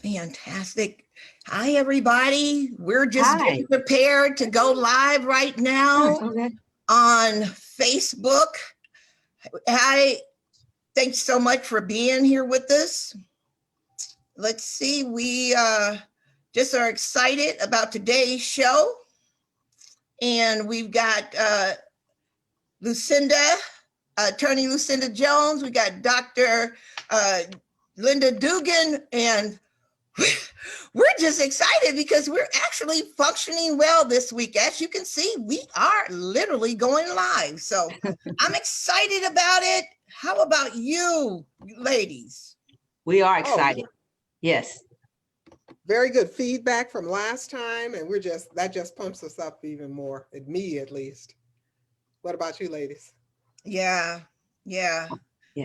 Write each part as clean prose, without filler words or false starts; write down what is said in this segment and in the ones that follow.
Fantastic. Hi, everybody. We're just Hi. getting prepared to go live right now Okay. on Facebook. Hi, thanks so much for being here with us. Let's see, we just are excited about today's show. And we've got Attorney Lucinda Jones. We got Dr. Linda Dugan, and we're just excited because we're actually functioning well this week. As you can see, we are literally going live. So I'm excited about it. How about you, ladies? We are excited. Yes. Very good feedback from last time, and that just pumps us up even more, me at least. What about you, ladies? Yeah.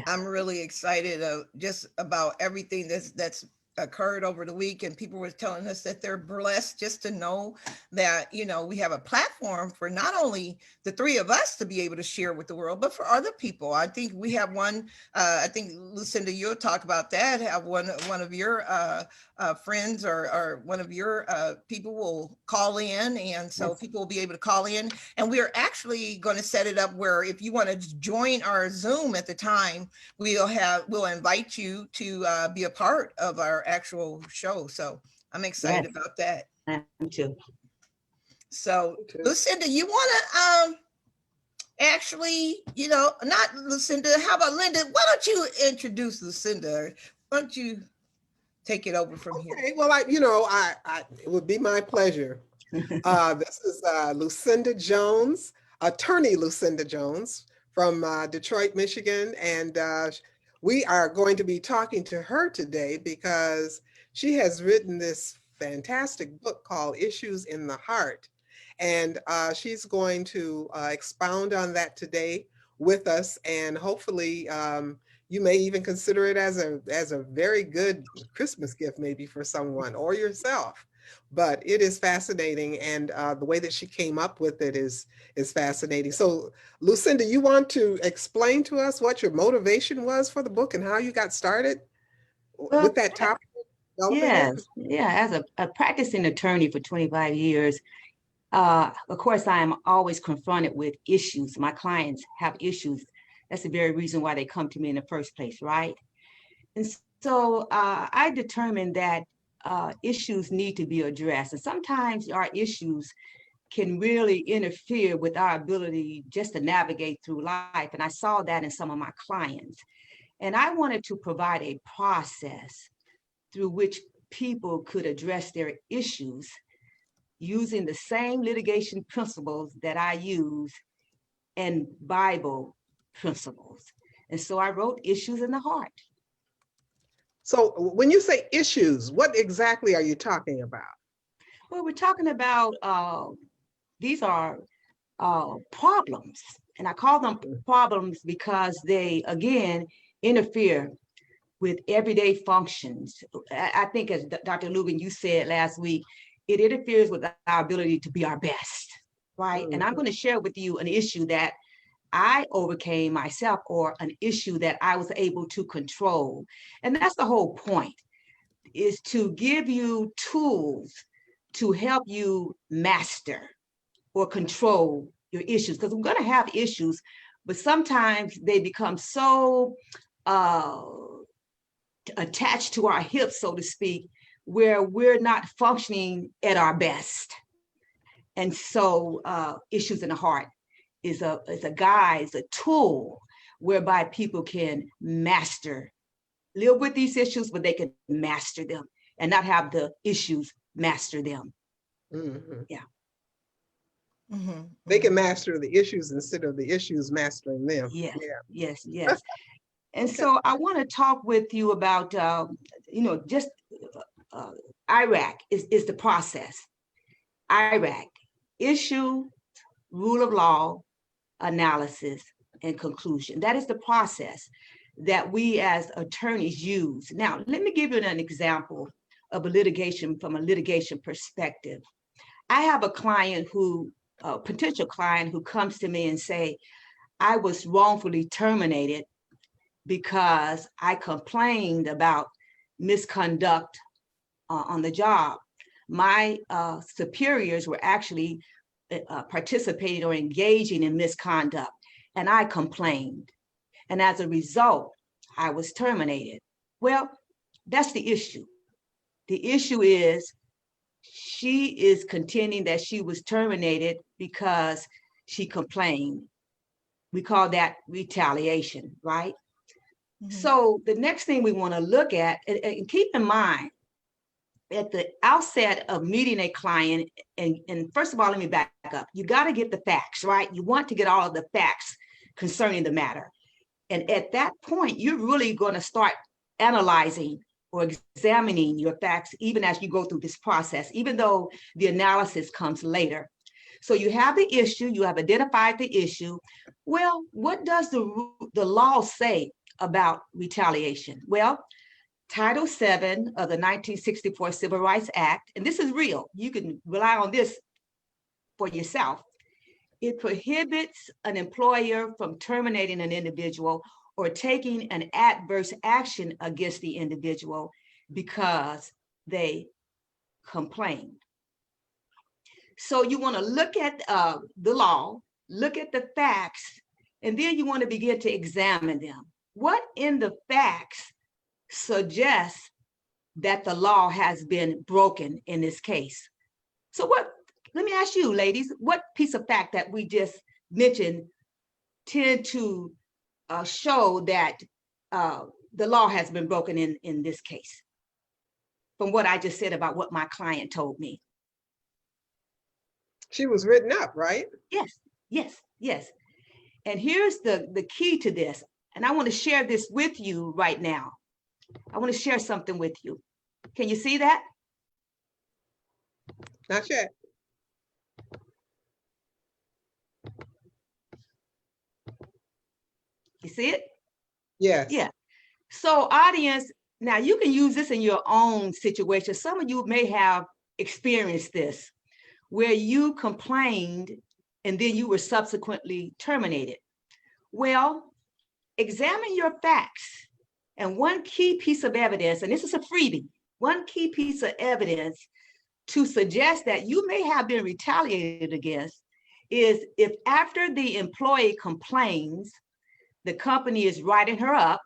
I'm really excited just about everything that's occurred over the week, and people were telling us that they're blessed just to know that, we have a platform for not only the three of us to be able to share with the world, but for other people. I think we have one, I think Lucinda, you'll talk about that, have one of your friends or one of your people will call in, and so people will be able to call in, and we're actually going to set it up where if you want to join our Zoom at the time, we'll invite you to be a part of our actual show. So I'm excited about that. Me too. So Lucinda, you want to actually, not Lucinda, how about Linda? Why don't you introduce Lucinda? Why don't you take it over from here? Okay, well, it would be my pleasure. This is Lucinda Jones, Attorney Lucinda Jones from Detroit, Michigan. And we are going to be talking to her today because she has written this fantastic book called Issues in the Heart. And she's going to expound on that today with us. And hopefully you may even consider it as a very good Christmas gift, maybe for someone or yourself. But it is fascinating, and the way that she came up with it is fascinating. So, Lucinda, you want to explain to us what your motivation was for the book and how you got started with that topic? Yes, as a practicing attorney for 25 years, of course, I am always confronted with issues. My clients have issues. That's the very reason why they come to me in the first place, right? And so I determined that issues need to be addressed. And sometimes our issues can really interfere with our ability just to navigate through life. And I saw that in some of my clients. And I wanted to provide a process through which people could address their issues using the same litigation principles that I use and Bible principles. And so I wrote Issues in the Heart. So when you say issues, what exactly are you talking about? Well, we're talking about, these are problems. And I call them problems because they, again, interfere with everyday functions. I think, as Dr. Lugan, you said last week, it interferes with our ability to be our best, right? And I'm going to share with you an issue that I overcame myself, or an issue that I was able to control. And that's the whole point, is to give you tools to help you master or control your issues. Because we're going to have issues, but sometimes they become so attached to our hips, so to speak, where we're not functioning at our best. And so Issues in the Heart is a guide, is a tool whereby people can live with these issues, but they can master them and not have the issues master them. Mm-hmm. Yeah. Mm-hmm. They can master the issues instead of the issues mastering them. Yes. And so I want to talk with you about, just IRAC is the process. IRAC, issue, rule of law, analysis, and conclusion. That is the process that we as attorneys use. Now, let me give you an example of a litigation from a litigation perspective. I have a potential client who comes to me and say, I was wrongfully terminated because I complained about misconduct on the job, my superiors were actually participating or engaging in misconduct, and I complained. And as a result, I was terminated. Well, that's the issue. The issue is she is contending that she was terminated because she complained. We call that retaliation, right? Mm-hmm. So the next thing we want to look at, and keep in mind, at the outset of meeting a client, and first of all, let me back up. You got to get the facts, right? You want to get all of the facts concerning the matter. And at that point, you're really going to start analyzing or examining your facts, even as you go through this process, even though the analysis comes later. So you have the issue, you have identified the issue. Well, what does the law say about retaliation? Well, Title VII of the 1964 Civil Rights Act, and this is real, you can rely on this for yourself. It prohibits an employer from terminating an individual or taking an adverse action against the individual because they complained. So you want to look at the law, look at the facts, and then you want to begin to examine them. What in the facts suggests that the law has been broken in this case? So let me ask you, ladies, what piece of fact that we just mentioned tend to show that the law has been broken in this case? From what I just said about what my client told me. She was written up, right? Yes. And here's the key to this. And I want to share this with you right now. I want to share something with you. Can you see that? Not yet. You see it? Yes. Yeah. So audience, now you can use this in your own situation. Some of you may have experienced this, where you complained and then you were subsequently terminated. Well, examine your facts. And one key piece of evidence, and this is a freebie, one key piece of evidence to suggest that you may have been retaliated against is if after the employee complains, the company is writing her up,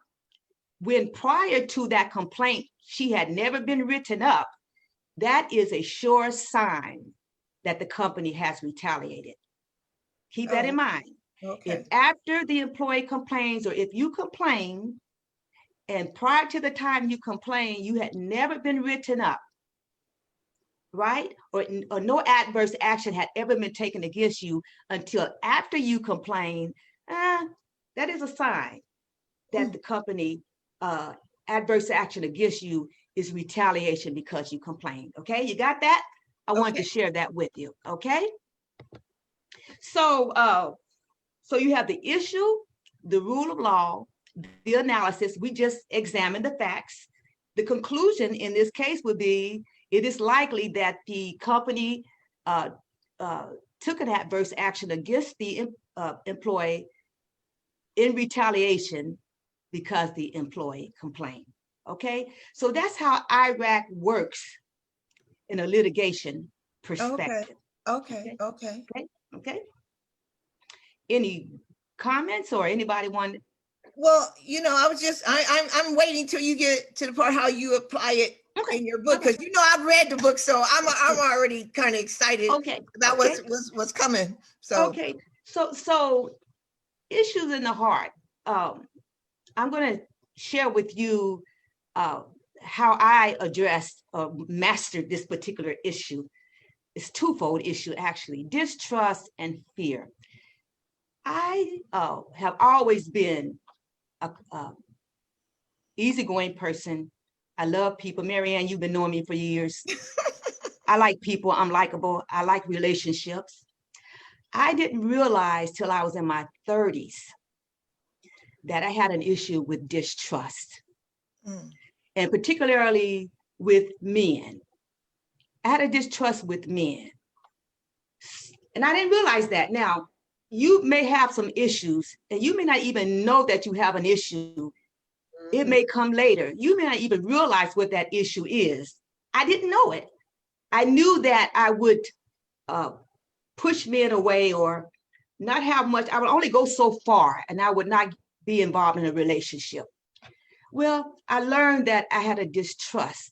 when prior to that complaint, she had never been written up, that is a sure sign that the company has retaliated. Keep that in mind. Okay. If after the employee complains, or if you complain, and prior to the time you complain, you had never been written up, right? Or no adverse action had ever been taken against you until after you complain, that is a sign that the company adverse action against you is retaliation because you complained. Okay, you got that? I wanted to share that with you. Okay. So you have the issue, the rule of law, the analysis. We just examined the facts. The conclusion in this case would be, it is likely that the company took an adverse action against the employee in retaliation because the employee complained. Okay, so that's how IRAC works in a litigation perspective. Okay. Any comments or anybody want? Well, I was just I'm waiting till you get to the part how you apply it in your book, because I've read the book, so I'm already kind of excited about what's coming. So so issues in the heart. I'm going to share with you how I addressed or mastered this particular issue. It's a twofold issue, actually: distrust and fear. I have always been a easygoing person. I love people. Marianne, you've been knowing me for years. I like people. I'm likable. I like relationships. I didn't realize till I was in my 30s that I had an issue with distrust, and particularly with men. I had a distrust with men, and I didn't realize that. Now, you may have some issues, and you may not even know that you have an issue. It may come later. You may not even realize what that issue is I didn't know it. I knew that I would push men away or not have much. I would only go so far and I would not be involved in a relationship. Well, I learned that I had a distrust.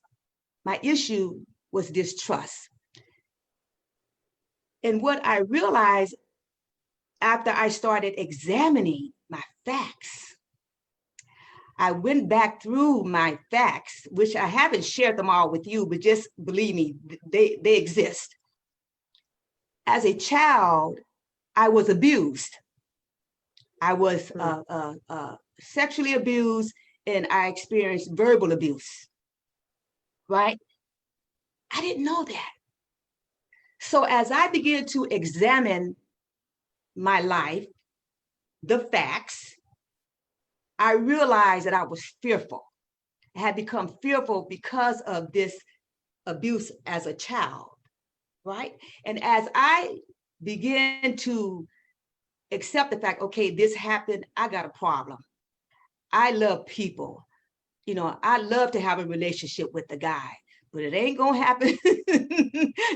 My issue was distrust. And what I realized after I started examining my facts, I went back through my facts, which I haven't shared them all with you, but just believe me, they exist. As a child, I was abused. I was sexually abused, and I experienced verbal abuse, right? I didn't know that. So as I began to examine my life, the facts, I realized that I was fearful. I had become fearful because of this abuse as a child, right? And as I began to accept the fact, okay, this happened, I got a problem. I love people. You know, I love to have a relationship with the guy, but it ain't gonna happen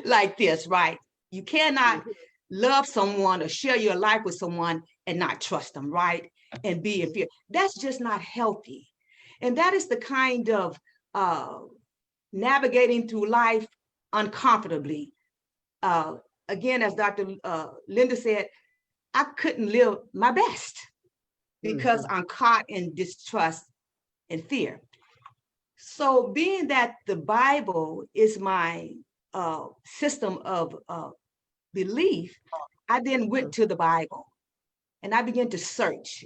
like this, right? You cannot love someone or share your life with someone and not trust them, right? And be in fear. That's just not healthy. And that is the kind of navigating through life uncomfortably. Again, as Dr. Linda said, I couldn't live my best because I'm caught in distrust and fear. So being that the Bible is my system of belief, I then went to the Bible and I began to search.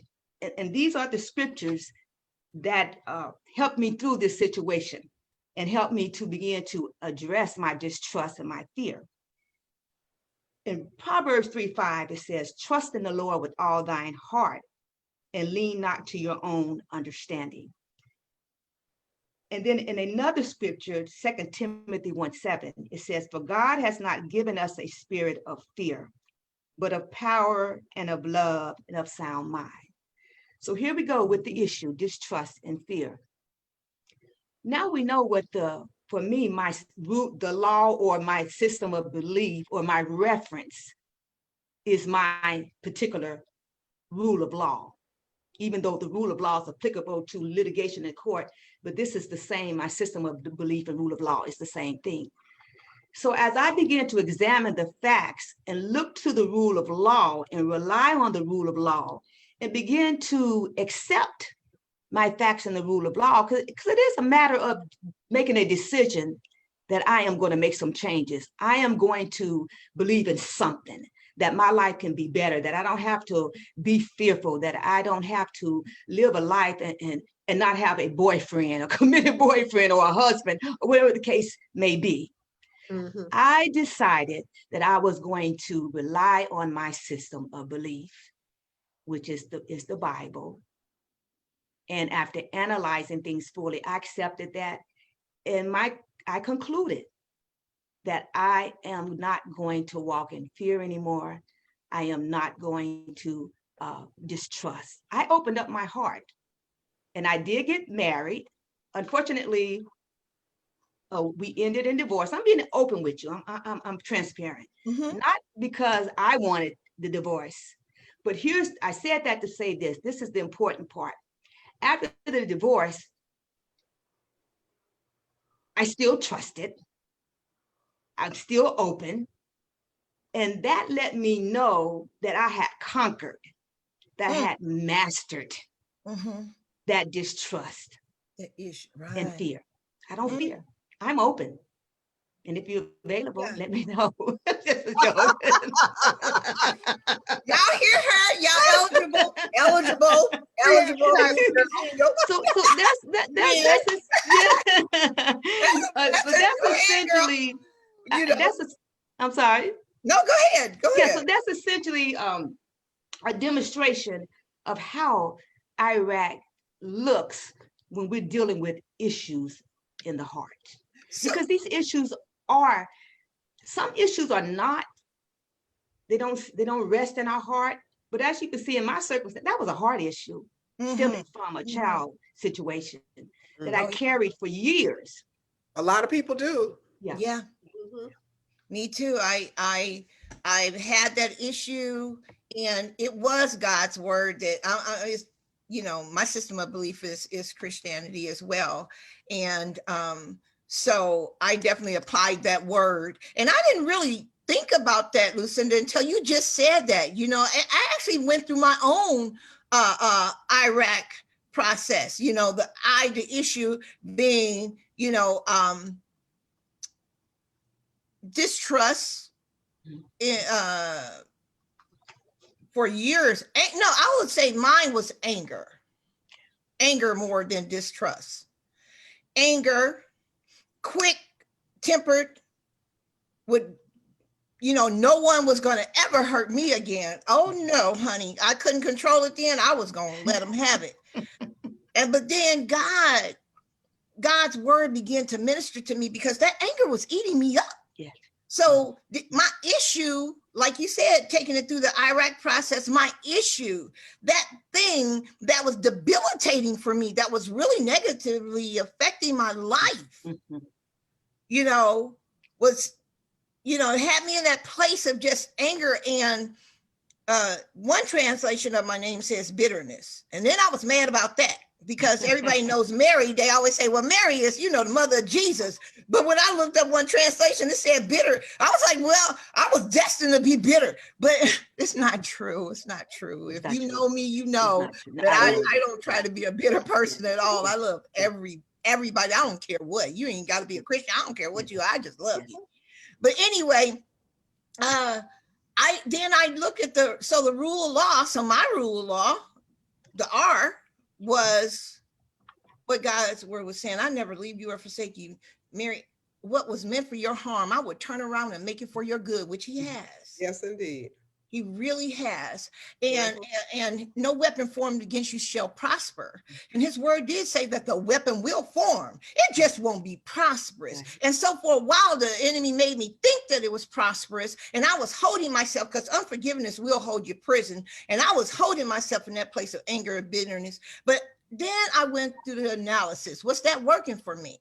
And these are the scriptures that helped me through this situation and helped me to begin to address my distrust and my fear. In Proverbs 3:5, it says, trust in the Lord with all thine heart and lean not to your own understanding. And then in another scripture, 2 Timothy 1:7, it says, for God has not given us a spirit of fear, but of power and of love and of sound mind. So here we go with the issue, distrust and fear. Now we know what for me, the law or my system of belief or my reference is my particular rule of law, even though the rule of law is applicable to litigation in court, but this is the same, my system of belief and rule of law is the same thing. So as I began to examine the facts and look to the rule of law and rely on the rule of law and begin to accept my facts and the rule of law, because it is a matter of making a decision that I am going to make some changes. I am going to believe in something, that my life can be better, that I don't have to be fearful, that I don't have to live a life and not have a boyfriend, a committed boyfriend or a husband, or whatever the case may be. I decided that I was going to rely on my system of belief, which is the Bible. And after analyzing things fully, I accepted that. And I concluded that I am not going to walk in fear anymore. I am not going to distrust. I opened up my heart and I did get married. Unfortunately, we ended in divorce. I'm being open with you. I'm transparent. Not because I wanted the divorce, but I said that to say this. This is the important part. After the divorce, I still trusted. I'm still open. And that let me know that I had conquered, that I had mastered that distrust and fear. I don't fear. I'm open. And if you're available, let me know. Y'all hear her? Y'all eligible. So that's essentially. I'm sorry. No, go ahead. Go ahead. So that's essentially a demonstration of how Iraq looks when we're dealing with issues in the heart. Because these issues some issues are not, they don't rest in our heart. But as you can see in my circumstance, that was a heart issue, stemming from a child situation that I carried for years. A lot of people do. Yeah. Mhm. Me too. I've had that issue, and it was God's word that it's, my system of belief is Christianity as well, and so I definitely applied that word, and I didn't really think about that, Lucinda, until you just said that. I actually went through my own Iraq process. The issue being, distrust for years. No, I would say mine was anger more than distrust. Anger, quick tempered, would, no one was going to ever hurt me again. Oh no, honey, I couldn't control it then. I was going to let them have it. But then God's word began to minister to me, because that anger was eating me up. Yeah. So my issue, like you said, taking it through the Iraq process, my issue, that thing that was debilitating for me, that was really negatively affecting my life, was, it had me in that place of just anger. And one translation of my name says bitterness. And then I was mad about that, because everybody knows Mary. They always say, well, Mary is, the mother of Jesus. But when I looked up one translation, it said bitter. I was like, well, I was destined to be bitter. But it's not true. It's not true. If you know me, you know that I don't try to be a bitter person at all. I love everybody. I don't care what. You ain't got to be a Christian. I don't care what you are. I just love you. But anyway, I look at the rule of law. So my rule of law, the R, was what God's word was saying. I never leave you or forsake you. Mary, what was meant for your harm, I would turn around and make it for your good, which he has. Yes, indeed. He really has. And no weapon formed against you shall prosper. And his word did say that the weapon will form. It just won't be prosperous. And so for a while, the enemy made me think that it was prosperous. And I was holding myself, because unforgiveness will hold you prison. And I was holding myself in that place of anger and bitterness. But then I went through the analysis. What's that working for me?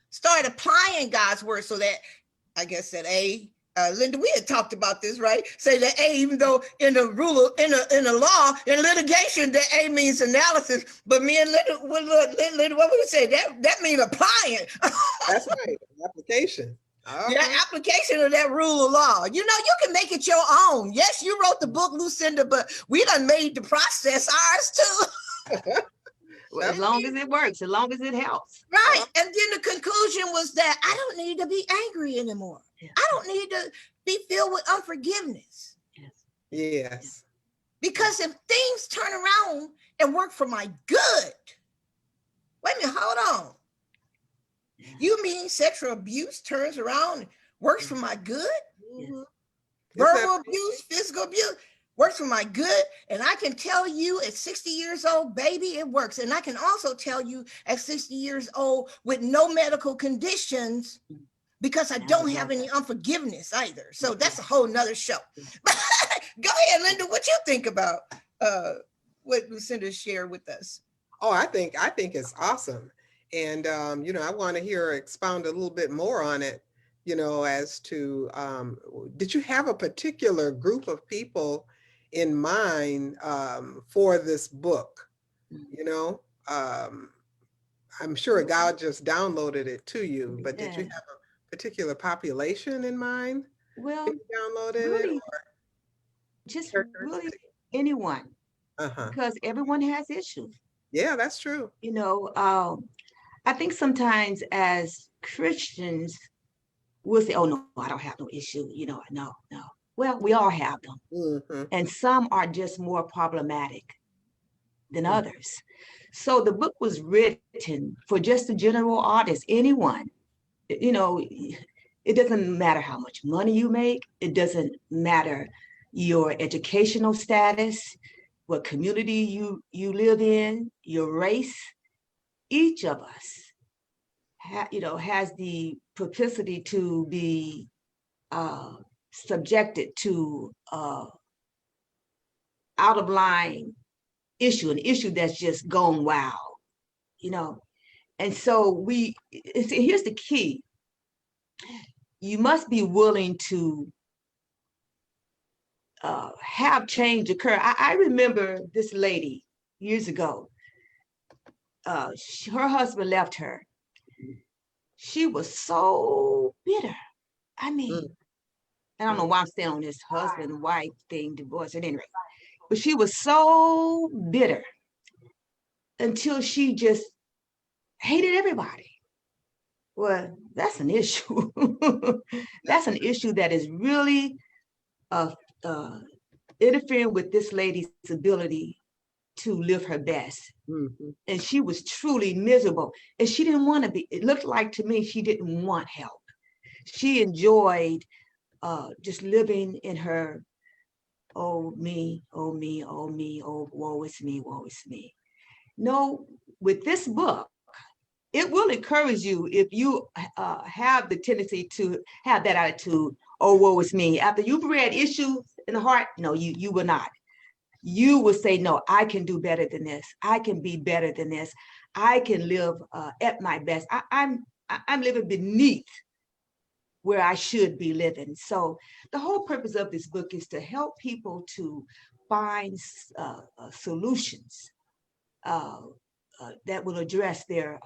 Start applying God's word, so that, I guess that Linda, we had talked about this, right? Say that even though in the rule, in the law, in litigation, that means analysis, but me and Linda, what we would say, that means applying. That's right, application. The application of that rule of law. You can make it your own. Yes, you wrote the book, Lucinda, but we done made the process ours too. Well, as long as it works, as long as it helps. Right. And then the conclusion was that I don't need to be angry anymore. Yes. I don't need to be filled with unforgiveness. Yes. Because if things turn around and work for my good, wait a minute, hold on. You mean sexual abuse turns around and works for my good? Verbal abuse, physical abuse works for my good. And I can tell you at 60 years old, baby, it works. And I can also tell you at 60 years old with no medical conditions, because I don't have any unforgiveness either. So that's a whole nother show. Go ahead, Linda, what you think about what Lucinda shared with us? Oh, I think it's awesome. And, I want to hear her expound a little bit more on it, as to, did you have a particular group of people in mind for this book? I'm sure God just downloaded it to you, but did you have a particular population in mind? Well, when you downloaded really, it? Or just really anyone, because everyone has issues. Yeah, that's true. I think sometimes as Christians, we'll say, oh, no, I don't have no issue. No. Well, we all have them. And some are just more problematic than others. So the book was written for just the general audience, anyone. It doesn't matter how much money you make. It doesn't matter your educational status, what community you live in, your race. Each of us has the propensity to be subjected to out of line issue, an issue that's just gone wild, And so here's the key. You must be willing to have change occur. I remember this lady years ago. Her husband left her. She was so bitter. I mean, I don't know why I'm staying on this husband and wife thing, divorce at any rate, but she was so bitter until she just hated everybody. Well, that's an issue. That's an issue that is really interfering with this lady's ability to live her best. And she was truly miserable. And she didn't want to be, it looked like to me, she didn't want help. She enjoyed just living in her, oh me, oh me, oh me, oh woe is me, woe is me. No, with this book, it will encourage you if you have the tendency to have that attitude, oh woe is me. After you've read Issues in the Heart, no, you will not. You will say, no, I can do better than this. I can be better than this. I can live at my best. I'm living beneath where I should be living. So the whole purpose of this book is to help people to find solutions that will address their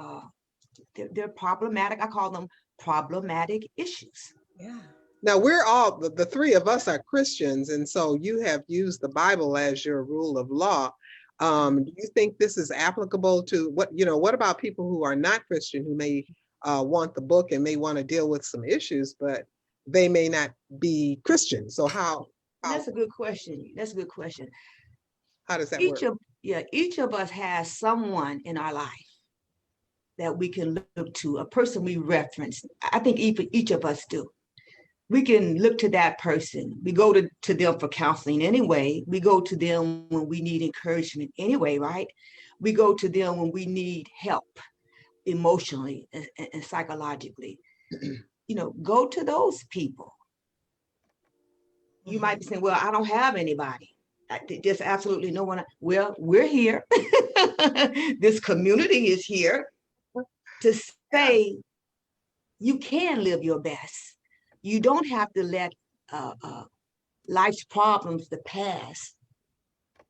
problematic, I call them problematic issues. Yeah. Now we're all, the three of us are Christians, and so you have used the Bible as your rule of law. Do you think this is applicable to what about people who are not Christian, who may want the book and may want to deal with some issues, but they may not be Christian? So how That's a good question. That's a good question. How does that work? Each of us has someone in our life that we can look to, a person we reference. I think each of us do. We can look to that person. We go to them for counseling anyway. We go to them when we need encouragement anyway, right? We go to them when we need help emotionally and psychologically. Go to those people. You might be saying, well, I don't have anybody. There's absolutely no one. Well, we're here. This community is here to say you can live your best. You don't have to let life's problems, the past,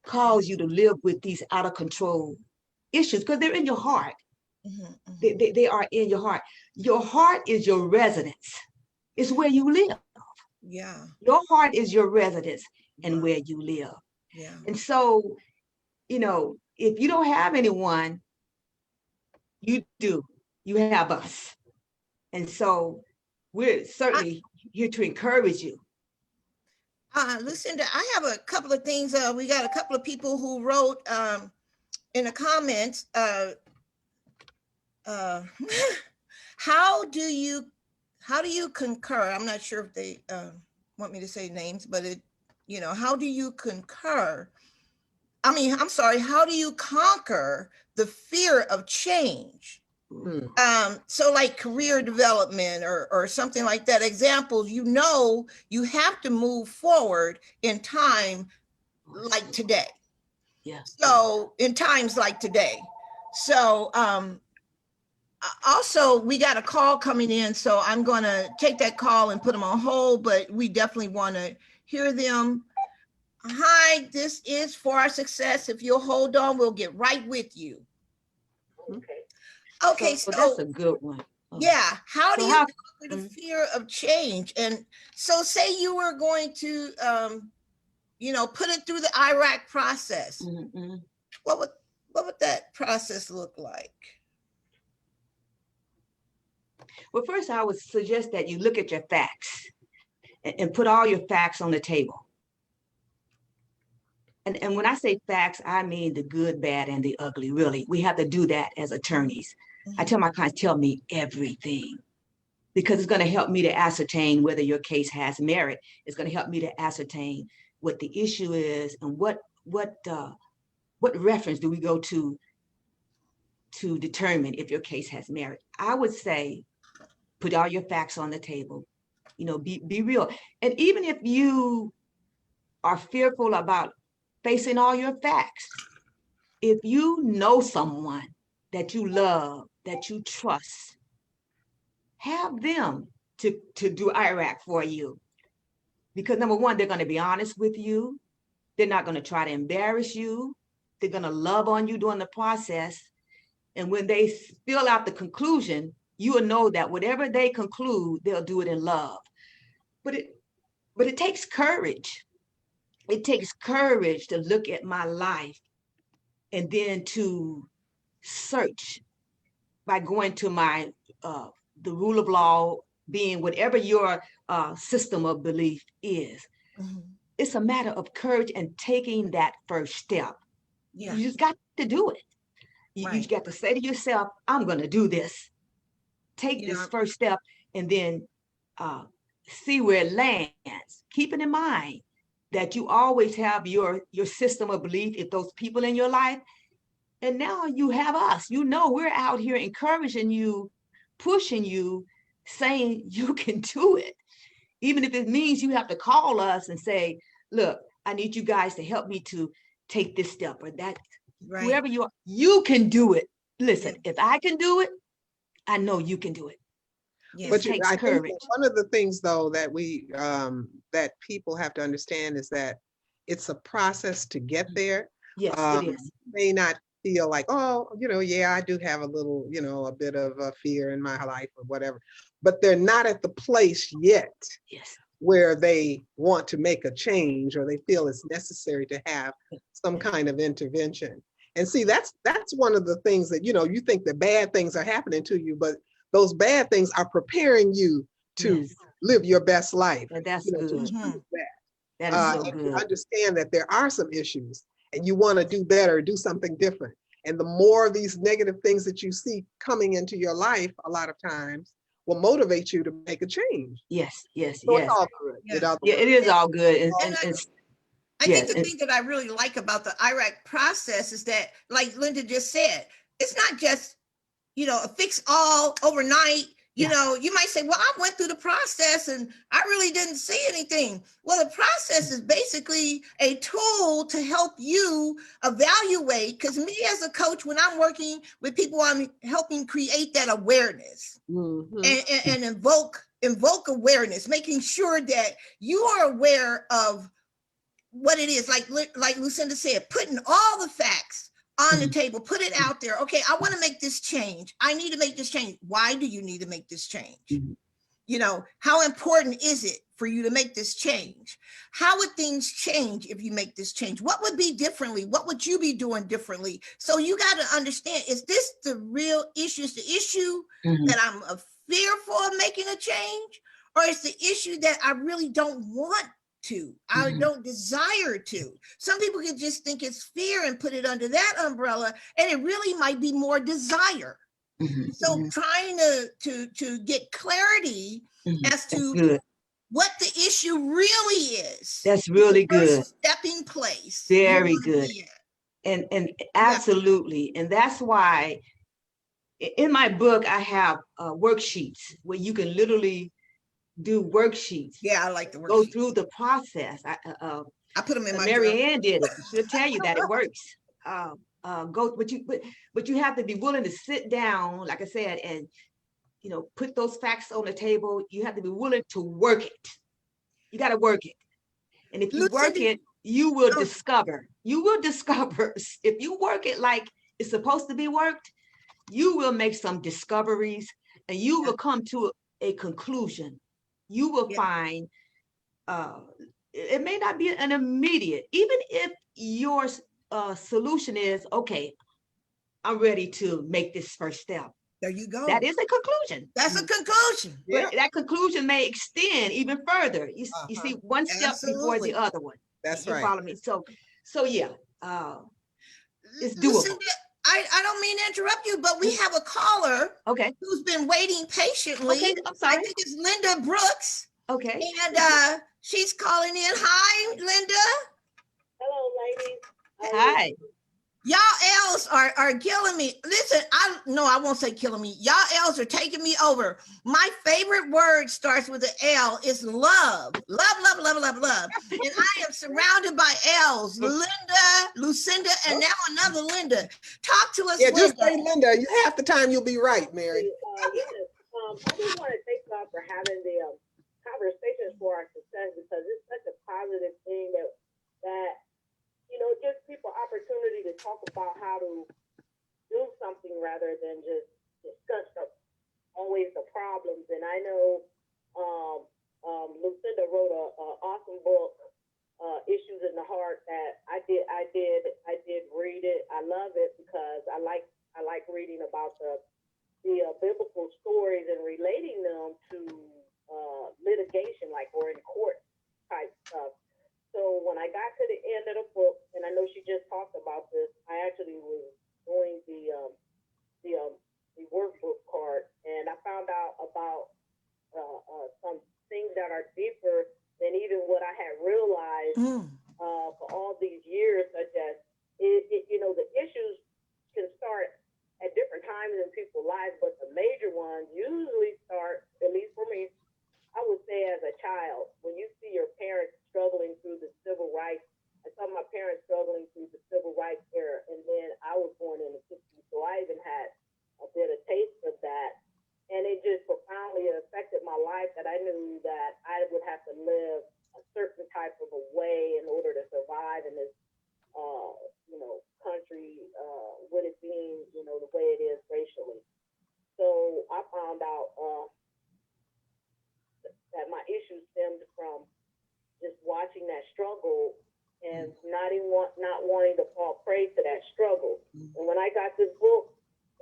cause you to live with these out of control issues, because they're in your heart. They are in your heart. Your heart is your residence. It's where you live. Yeah. Your heart is your residence and where you live. Yeah. And so, if you don't have anyone, you do. You have us. And so we're certainly here to encourage you. Lucinda, I have a couple of things. We got a couple of people who wrote in the comments. How do you concur? I'm not sure if they want me to say names, but how do you concur? How do you conquer the fear of change? So like career development or something like that. Examples, you have to move forward in time like today. Yeah. So in times like today. So also we got a call coming in, so I'm going to take that call and put them on hold, but we definitely want to hear them. Hi, this is For Our Success. If you'll hold on, we'll get right with you. Okay, so that's a good one. Yeah, how do you conquer the fear of change? And so say you were going to, put it through the Iraq process. What would that process look like? Well, first I would suggest that you look at your facts and put all your facts on the table. And when I say facts, I mean the good, bad, and the ugly, really. We have to do that as attorneys. I tell my clients, tell me everything, because it's going to help me to ascertain whether your case has merit. It's going to help me to ascertain what the issue is and what reference do we go to determine if your case has merit. I would say, put all your facts on the table, be real. And even if you are fearful about facing all your facts, if you know someone that you love, that you trust, have them to do IRAC for you. Because number one, they're going to be honest with you. They're not going to try to embarrass you. They're going to love on you during the process. And when they fill out the conclusion, you will know that whatever they conclude, they'll do it in love. But it takes courage. It takes courage to look at my life and then to search by going to my the rule of law, being whatever your system of belief is. Mm-hmm. It's a matter of courage and taking that first step. Yeah. You just got to do it. You got to say to yourself, I'm going to do this. Take this first step and then see where it lands. Keeping in mind that you always have your system of belief, if those people in your life, and now you have us. You know, we're out here encouraging you, pushing you, saying you can do it. Even if it means you have to call us and say, look, I need you guys to help me to take this step or that. Right. Whoever you are, you can do it. Listen, if I can do it, I know you can do it. Yes. But I think one of the things, though, that that people have to understand is that it's a process to get there. Yes, it is. May not feel like, oh, yeah, I do have a little, a bit of a fear in my life or whatever, but they're not at the place yet. Yes. Where they want to make a change or they feel it's necessary to have some kind of intervention. And see, that's one of the things that, you think that bad things are happening to you, but those bad things are preparing you to live your best life. And that's good. That is so good. Understand that there are some issues and you want to do better, do something different. And the more of these negative things that you see coming into your life, a lot of times will motivate you to make a change. Yes. So it's all good. It is all good. I think the thing that I really like about the IRAC process is that, like Linda just said, it's not just, a fix all overnight. You might say, well, I went through the process and I really didn't see anything. Well, the process is basically a tool to help you evaluate, because me as a coach, when I'm working with people, I'm helping create that awareness and invoke awareness, making sure that you are aware of what it is, like Lucinda said, putting all the facts on the table, put it out there. Okay, I want to make this change. I need to make this change. Why do you need to make this change? How important is it for you to make this change? How would things change if you make this change? What would be differently? What would you be doing differently? So you got to understand, is this the real issue? Is the issue that I'm fearful of making a change? Or is the issue that I really don't want to, I don't desire to? Some people can just think it's fear and put it under that umbrella, and it really might be more desire. So trying to get clarity as to what the issue really is. That's really good. Stepping place. Very good. And absolutely. And that's why in my book, I have worksheets where you can literally do worksheets. Yeah, I like the worksheets. Go through the process. I put them in my Mary Ann did it. She'll tell you that it works. But you have to be willing to sit down, like I said, and put those facts on the table. You have to be willing to work it. You got to work it. And if you work it, you will discover. You will discover. If you work it like it's supposed to be worked, you will make some discoveries and you will come to a conclusion. You will find it may not be an immediate, even if your solution is, okay, I'm ready to make this first step. There you go. That is a conclusion. That's a conclusion. But that conclusion may extend even further. You see, one step before the other one. That's you right. Follow me. So yeah, it's doable. Listen, I don't mean to interrupt you, but we have a caller who's been waiting patiently. Okay, I'm sorry. I think it's Linda Brooks. Okay. And she's calling in. Hi, Linda. Hello, ladies. Hi. Y'all L's are killing me. Listen, I won't say killing me. Y'all L's are taking me over. My favorite word starts with an L. It's love. Love, love, love, love, love. And I am surrounded by L's. Linda, Lucinda, and now another Linda. Talk to us, Yeah, Linda. just say Linda. You half the time you'll be right, Mary. I just want to thank God for having the conversations for our success, because it's such a positive thing that gives people opportunity to talk about how to do something rather than just discuss always the problems. And I know Lucinda wrote a awesome book, Issues in the Heart, that I did read it. I love it because I like reading about the biblical stories and relating them to litigation, like, or in court type stuff. So when I got to the end of the book, and I know she just talked about this, I actually was doing the workbook part, and I found out about some things that are deeper than even what I had realized for all these years, such as the issues can start at different times in people's lives, but the major ones usually start, at least for me, I would say as a child, when you see your parents struggling through the civil rights. I saw my parents struggling through the civil rights era, and then I was born in the 60s, so I even had a bit of taste of that. And it just profoundly affected my life, that I knew that I would have to live a certain type of a way in order to survive in this country, with it being, the way it is racially. So I found out that my issues stemmed from just watching that struggle and not wanting to fall prey to that struggle. And when I got this book,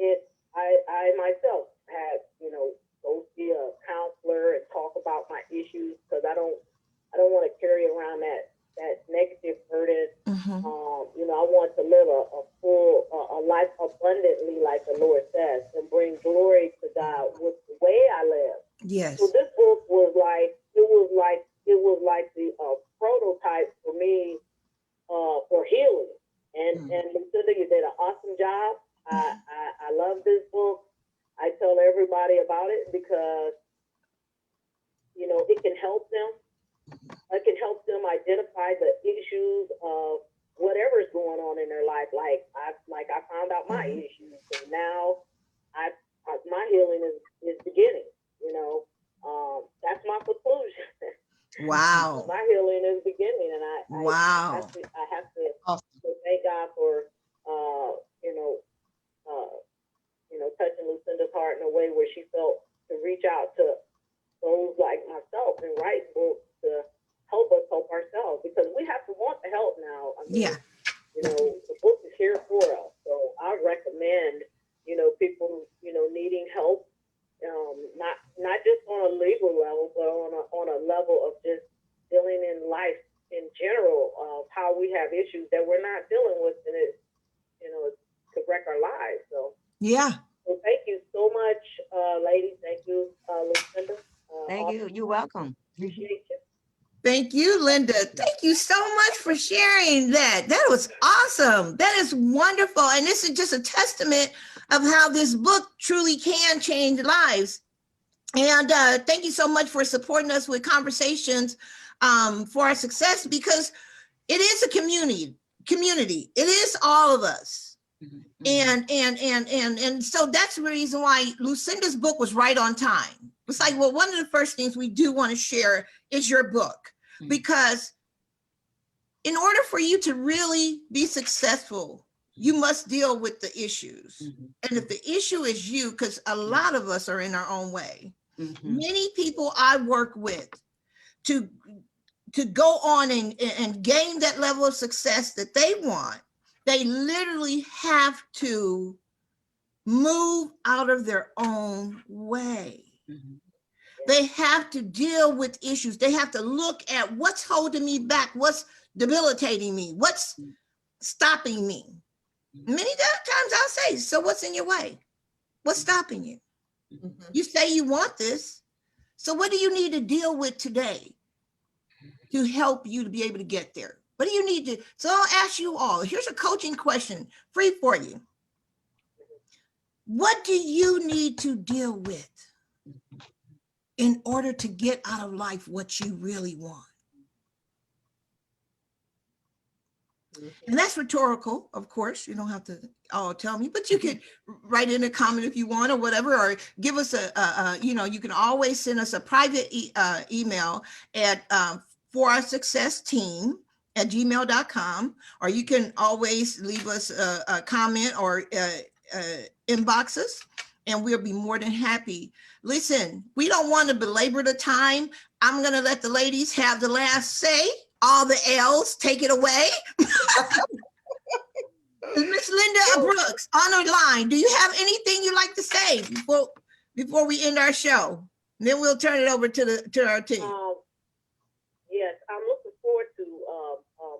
I myself had, go see a counselor and talk about my issues, because I don't want to carry around that negative burden. I want to live a full life abundantly, like the Lord says, and bring glory to God with the way I live. Yes. So this book was like the prototype for me for healing. And Lucinda, you did an awesome job. I love this book. I tell everybody about it because it can help them. It can help them identify the issues of whatever's going on in their life. Like I found out my issues, and now my healing is beginning. That's my conclusion. Wow. My healing is beginning, and I have to thank God for touching Lucinda's heart in a way where she felt to reach out to those like myself and write books to help us help ourselves, because we have to want the help now. I mean, the book is here for us. So I recommend, people, needing help, not just on a legal level, but on a level of just dealing in life in general, of how we have issues that we're not dealing with, and it, could wreck our lives. So yeah. So thank you so much, ladies. Thank you, Lucinda. Thank you. You're welcome. Appreciate you. Thank you, Linda. Thank you so much for sharing that. That was awesome. That is wonderful. And this is just a testament of how this book truly can change lives. And thank you so much for supporting us with conversations for our success, because it is a community. It is all of us. And so that's the reason why Lucinda's book was right on time. It's like, well, one of the first things we do want to share is your book, because in order for you to really be successful, you must deal with the issues. And if the issue is you, because a lot of us are in our own way, many people I work with to go on and gain that level of success that they want, they literally have to move out of their own way. They have to deal with issues. They have to look at what's holding me back, what's debilitating me, what's stopping me. Many times I'll say, so what's in your way? What's stopping you? You say you want this. So what do you need to deal with today to help you to be able to get there? What do you need to, so I'll ask you all, here's a coaching question, free for you. What do you need to deal with in order to get out of life what you really want? And that's rhetorical, of course. You don't have to all tell me, but you could write in a comment if you want or whatever, or give us you know, you can always send us a private email at foroursuccessteam@gmail.com, or you can always leave us a comment or inbox us, and we'll be more than happy. Listen, we don't want to belabor the time. I'm going to let the ladies have the last say. All the L's, take it away. Miss Linda Brooks on the line. Do you have anything you'd like to say before we end our show? And then we'll turn it over to our team. Yes, I'm looking forward to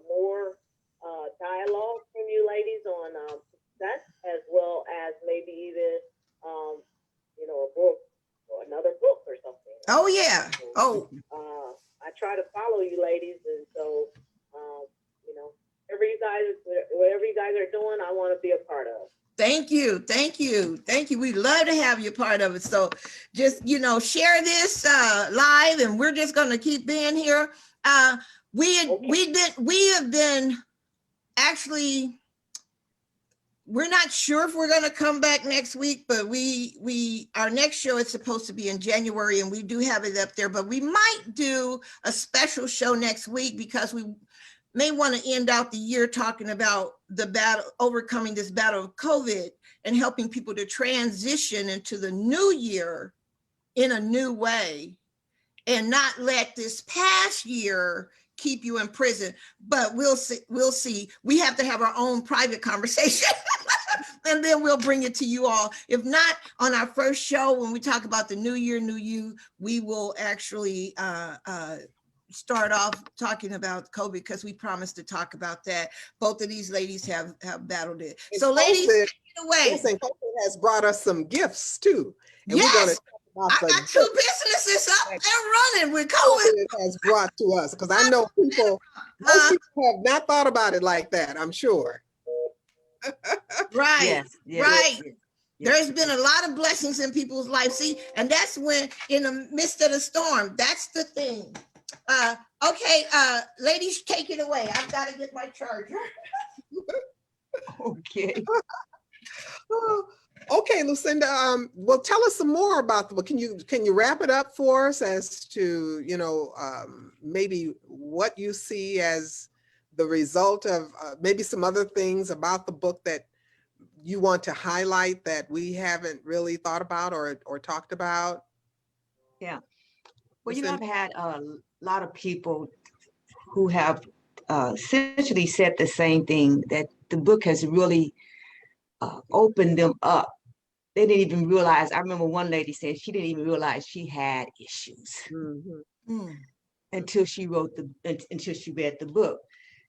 more dialogue from you ladies on success, as well as maybe even you know, a book or another book or something. Oh yeah. Oh. I try to follow you ladies, and so you know, whatever you guys are doing, I want to be a part of. Thank you, thank you, thank you. We'd love to have you part of it. So just, you know, share this live, and we're just going to keep being here. We have been actually. We're not sure if we're going to come back next week, but our next show is supposed to be in January, and we do have it up there, but we might do a special show next week because we may want to end out the year talking about the battle, overcoming this battle of COVID and helping people to transition into the new year in a new way and not let this past year keep you in prison. But we'll see. We have to have our own private conversation. And then we'll bring it to you all. If not, on our first show, when we talk about the new year, new you, we will actually start off talking about COVID, because we promised to talk about that. Both of these ladies have battled it. So ladies, take it away. Listen, COVID has brought us some gifts too. And yes. We're going to talk about I got 2 businesses up and running with COVID. It has brought to us, because I know most people have not thought about it like that, I'm sure. Right, yes, right. yes. There's been a lot of blessings in people's lives. See, and that's when, in the midst of the storm, that's the thing. Okay, ladies, take it away. I've got to get my charger. Okay. Okay, Lucinda, well, tell us some more about the book. Can you wrap it up for us as to, you know, maybe what you see as the result of maybe some other things about the book that you want to highlight that we haven't really thought about or talked about? Yeah. Well, you know, I've had a lot of people who have essentially said the same thing, that the book has really opened them up. They didn't even realize. I remember one lady said she didn't even realize she had issues until she read the book.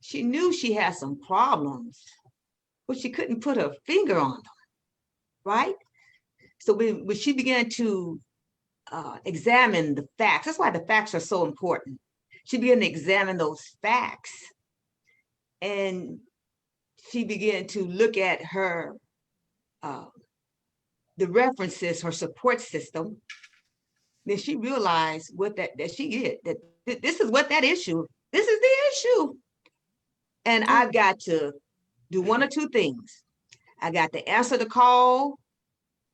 She knew she had some problems, but she couldn't put her finger on them, right? So when she began to examine the facts, that's why the facts are so important. She began to examine those facts, and she began to look at her the references, her support system. Then she realized what that she did, that this is what that issue, this is the issue. And I've got to do one or two things. I got to answer the call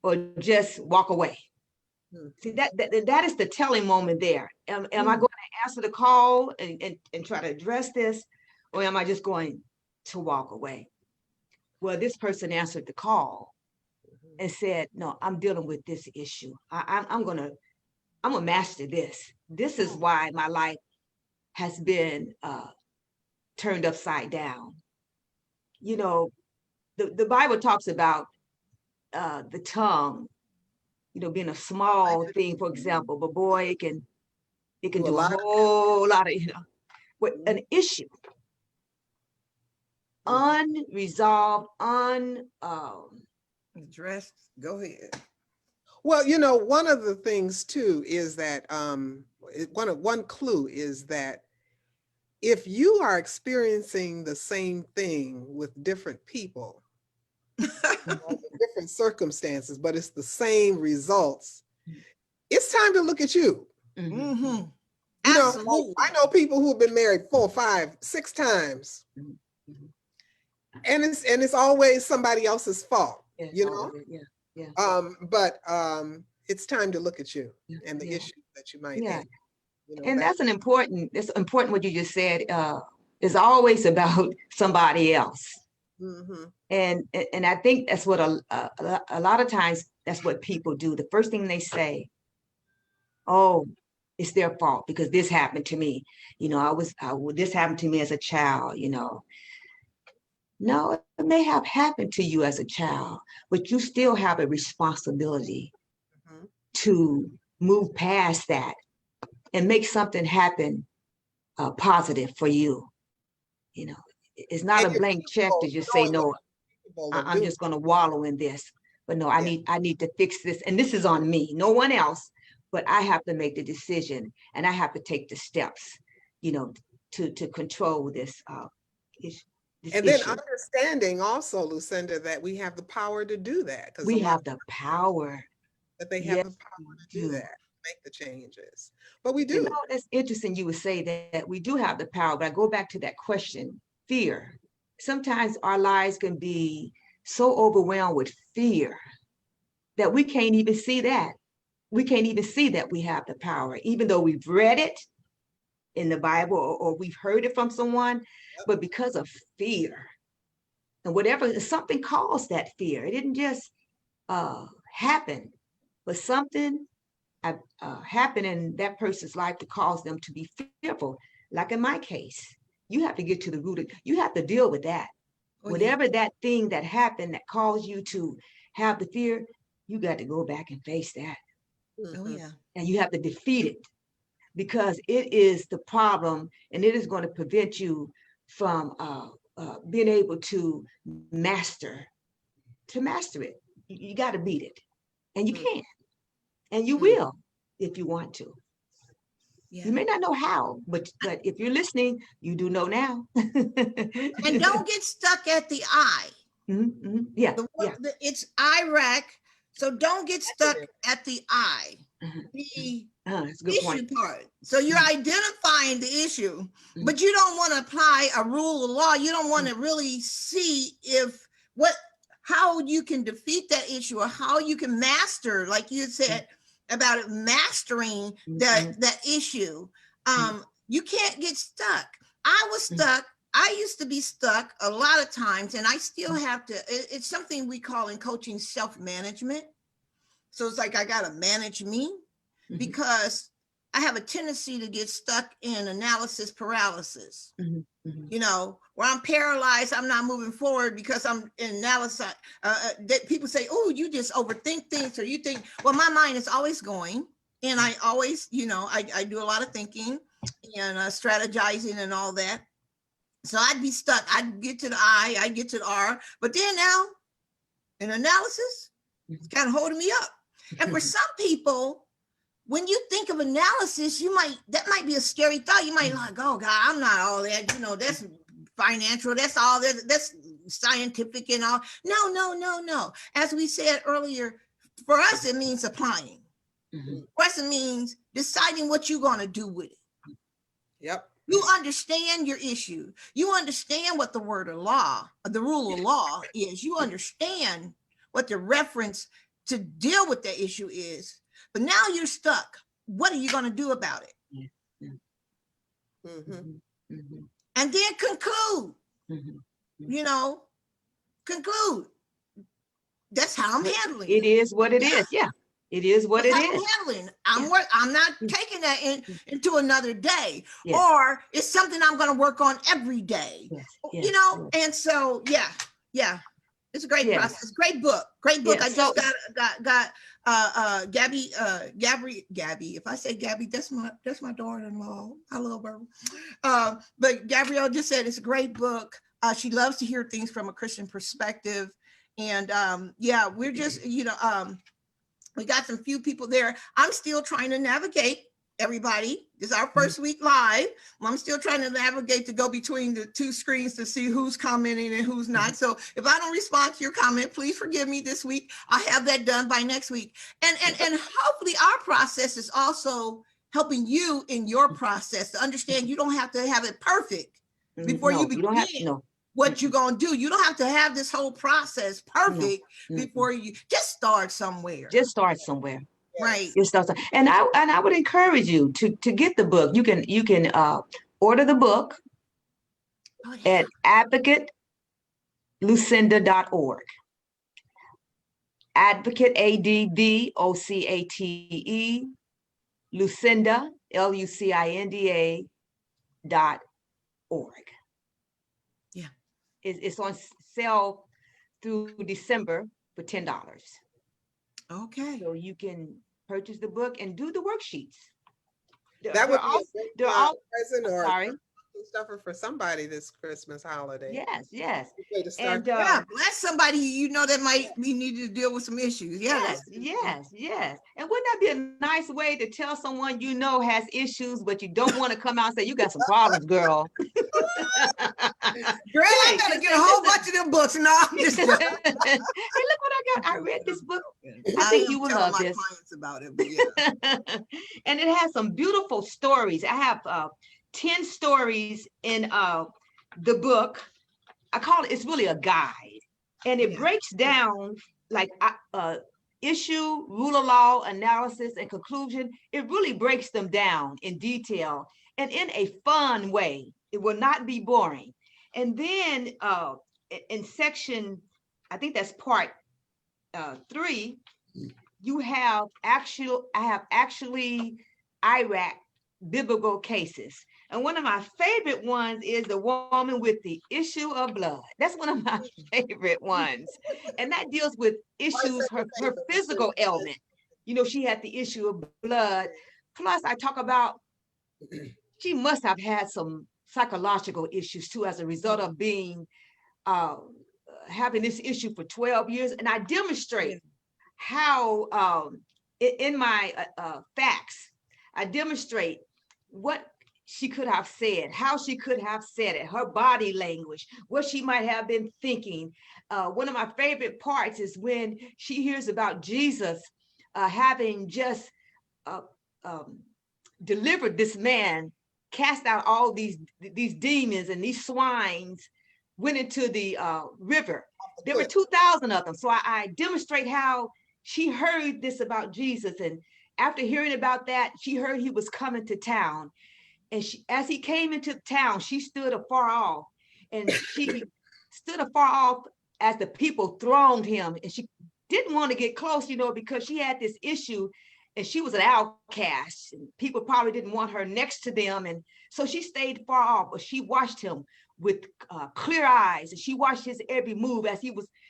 or just walk away. See, that is the telling moment there. Am I going to answer the call and try to address this, or am I just going to walk away? Well, this person answered the call and said, no, I'm dealing with this issue. I'm gonna master this. This is why my life has been turned upside down. You know, the Bible talks about the tongue, you know, being a small thing, for example, but boy, it can do a whole lot of, you know, with an issue. Unresolved, addressed. Go ahead. Well, you know, one of the things too is that one clue is that if you are experiencing the same thing with different people, different circumstances, but it's the same results, it's time to look at you. Mm-hmm. You know, Absolutely. I know people who've been married 4, 5, 6 times, and it's always somebody else's fault. Yeah, You know, but it's time to look at you and the issues that you might have. You know, and that's important what you just said. Is always about somebody else. And I think that's what a lot of times that's what people do. The first thing they say, oh, it's their fault because this happened to me. You know, this happened to me as a child, you know. No, it may have happened to you as a child, but you still have a responsibility to move past that and make something happen positive for you. You know, it's not a blank check to just say, no, I'm just going to wallow in this. But no, I need to fix this. And this is on me, no one else. But I have to make the decision and I have to take the steps, you know, to control this issue. And then understanding also, Lucinda, that we have the power to do that. We have the power. That they have the power to do that, make the changes. But we do. You know, that's interesting you would say that we do have the power, but I go back to that question, fear. Sometimes our lives can be so overwhelmed with fear that we can't even see that. We can't even see that we have the power, even though we've read it in the Bible or we've heard it from someone, but because of fear and whatever, something caused that fear. It didn't just happen, but something happened in that person's life to cause them to be fearful. Like in my case, you have to get to the root of, you have to deal with that. Whatever that thing that happened that caused you to have the fear, you got to go back and face that. And you have to defeat it because it is the problem and it is going to prevent you from being able to master it. You got to beat it and you can, and you will if you want to. You may not know how, but if you're listening, you do know now. And don't get stuck at the I. It's Iraq. So don't get stuck at the I, the issue part. So you're identifying the issue, but you don't want to apply a rule of law. You don't want to really see how you can defeat that issue or how you can master, like you said about it, mastering that issue. You can't get stuck. I was stuck. I used to be stuck a lot of times, and I still have to. It's something we call in coaching self-management. So it's like I got to manage me because I have a tendency to get stuck in analysis paralysis. You know, where I'm paralyzed, I'm not moving forward because I'm in analysis. That people say, "Oh, you just overthink things," or you think. Well, my mind is always going, and I always, you know, I do a lot of thinking and strategizing and all that. So I'd be stuck. I'd get to the I, I'd get to the R, but then now, in analysis, it's kind of holding me up. And for some people, when you think of analysis, that might be a scary thought. You might like, oh God, I'm not all that, you know, that's financial, that's all that's scientific and all. No. As we said earlier, for us, it means applying. For us, it means deciding what you're going to do with it. Yep. You understand your issue. You understand what the word of law, the rule of law is. You understand what the reference to deal with the issue is. But now you're stuck. What are you going to do about it? And then conclude. You know, conclude. That's how I'm handling it. It is what it is. Yeah. It is what it is. I'm not taking that into another day, or it's something I'm going to work on every day. You know, and so it's a great process. Great book. I just got Gabby. If I say Gabby, that's my daughter-in-law. I love her. But Gabrielle just said it's a great book. She loves to hear things from a Christian perspective, and we're just we got some few people there. I'm still trying to navigate everybody. This is our first week live. I'm still trying to navigate to go between the two screens to see who's commenting and who's not. So if I don't respond to your comment, please forgive me this week. I'll have that done by next week. And hopefully our process is also helping you in your process to understand you don't have to have it perfect before you begin. You don't have to know what you're going to do. You don't have to have this whole process perfect before you just start somewhere. Just start somewhere. Right. Just start. And I would encourage you to get the book. You can order the book at advocatelucinda.org. Advocate, ADVOCATE, Lucinda, LUCINDA.org. Yeah. It's on sale through December for $10. Okay. So you can purchase the book and do the worksheets. That would be a present or sorry. stuffer for somebody this Christmas holiday. Yes, yes. And bless somebody you know that might be needed to deal with some issues. Yes. And wouldn't that be a nice way to tell someone you know has issues, but you don't want to come out and say you got some problems, girl? Girl, I gotta get a whole bunch of them books. No, I'm just hey, look what I got. I read this book. I think you will love my this. clients about it, but yeah. And it has some beautiful stories. I have 10 stories in the book. I call it, it's really a guide. And it breaks down like issue, rule of law, analysis, and conclusion. It really breaks them down in detail and in a fun way. It will not be boring. And then in section, I think that's part 3, you have actually Iraq biblical cases. And one of my favorite ones is the woman with the issue of blood. That's one of my favorite ones. And that deals with issues, her physical ailment. You know, she had the issue of blood. Plus, I talk about, she must have had some psychological issues too as a result of being, having this issue for 12 years. And I demonstrate how, in my facts, I demonstrate what she could have said, how she could have said it, her body language, what she might have been thinking. One of my favorite parts is when she hears about Jesus having just delivered this man, cast out all these demons, and these swines went into the river. There were 2,000 of them. So I demonstrate how she heard this about Jesus. And after hearing about that, she heard he was coming to town. And as he came into town, she stood afar off. And she stood afar off as the people thronged him. And she didn't want to get close, you know, because she had this issue and she was an outcast. And people probably didn't want her next to them. And so she stayed far off, but she watched him with clear eyes. And she watched his every move as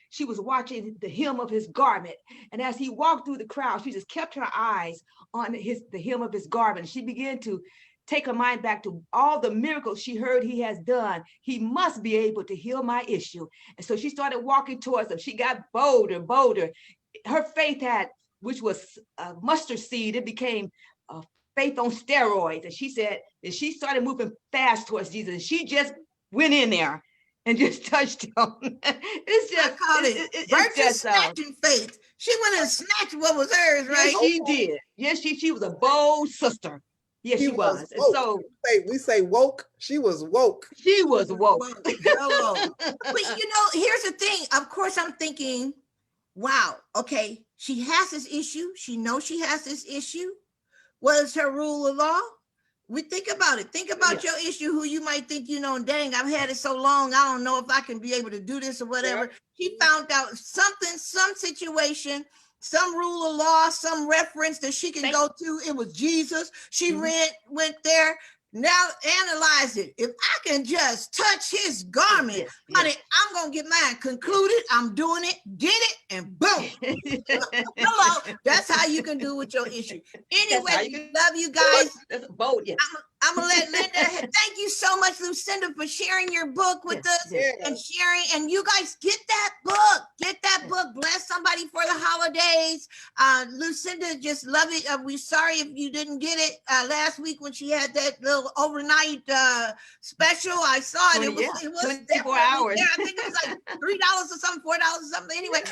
she was watching the hem of his garment. And as he walked through the crowd, she just kept her eyes on the hem of his garment. She began to take her mind back to all the miracles she heard he has done. He must be able to heal my issue. And so she started walking towards him. She got bolder and bolder. Her faith which was a mustard seed, it became faith on steroids. And she said that she started moving fast towards Jesus. And she just went in there and just touched him. It's just, I call it's just snatching faith. She went and snatched what was hers, right? Yes, she did. Yes, she was a bold sister. Yes, she was. And so we say woke. She was woke. She was woke. Hello. But you know, here's the thing. Of course, I'm thinking, wow, okay, she has this issue. She knows she has this issue. What is her rule of law? We think about it. Think about your issue, who you might think, you know, dang, I've had it so long, I don't know if I can be able to do this or whatever. Yeah. She found out something, some situation, some rule of law, some reference that she can go to. It was Jesus. She went there. Now analyze it. If I can just touch his garment, honey, I'm going to get mine concluded. I'm doing it, did it, and boom. Hello. That's how you can do with your issue. Anyway, love you guys. That's bold, yeah. I'm gonna let Linda. Thank you so much, Lucinda, for sharing your book with us and sharing. And you guys get that book. Get that book. Bless somebody for the holidays. Lucinda, just love it. We're sorry if you didn't get it last week when she had that little overnight special. I saw it. It was 24 hours. Yeah, I think it was like $3 or something, $4 or something. Anyway,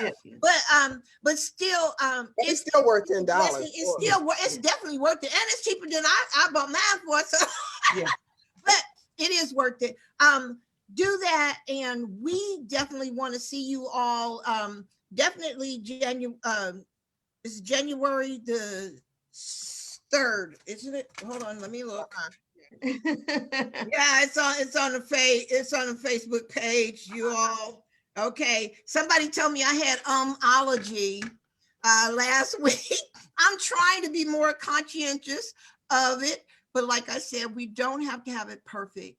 but still, it's still worth $10. It's definitely worth it, and it's cheaper than I bought mine for. So, but it is worth it. Do that, and we definitely want to see you all. Definitely it's January the 3rd, isn't it? Hold on, let me look. Yeah, it's on the Facebook page, you all. Okay, somebody told me I had ology last week. I'm trying to be more conscientious of it, but like I said, we don't have to have it perfect.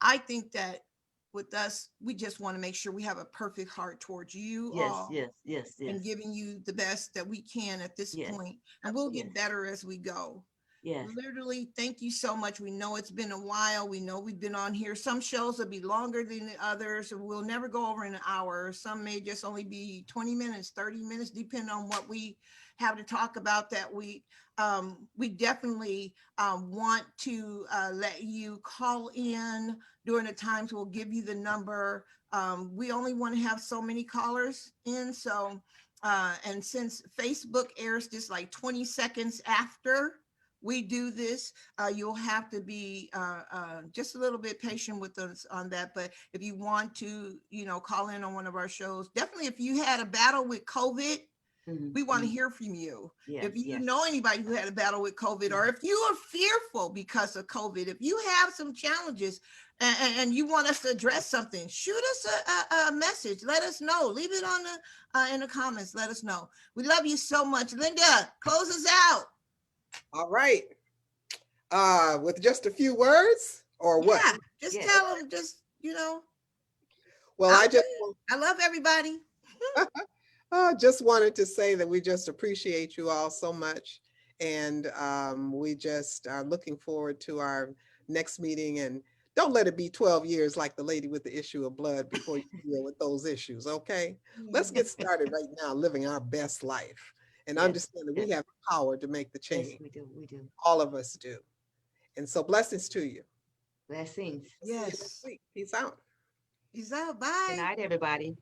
I think that with us, we just want to make sure we have a perfect heart towards you all. Yes. And giving you the best that we can at this point, and we'll get better as we go. Literally, thank you so much. We know it's been a while. We know we've been on here. Some shows will be longer than the others, and we'll never go over an hour. Some may just only be 20 minutes, 30 minutes, depending on what we have to talk about that week. We definitely want to let you call in during the times. We'll give you the number. We only want to have so many callers in. So, and since Facebook airs just like 20 seconds after we do this, you'll have to be just a little bit patient with us on that. But if you want to, call in on one of our shows, definitely if you had a battle with COVID, we want to hear from you. If you know anybody who had a battle with COVID, or if you are fearful because of COVID, if you have some challenges and you want us to address something, shoot us a message. Let us know. Leave it on in the comments. Let us know. We love you so much. Linda, close us out. All right. With just a few words, or what? Yeah, just tell them, Well, I love everybody. Just wanted to say that we just appreciate you all so much. And we just are looking forward to our next meeting. And don't let it be 12 years like the lady with the issue of blood before you deal with those issues, okay? Let's get started right now, living our best life and understand that we have the power to make the change. Yes, we do. All of us do. And so blessings to you. Blessings. Yes. Peace out. Peace out. Bye. Good night, everybody.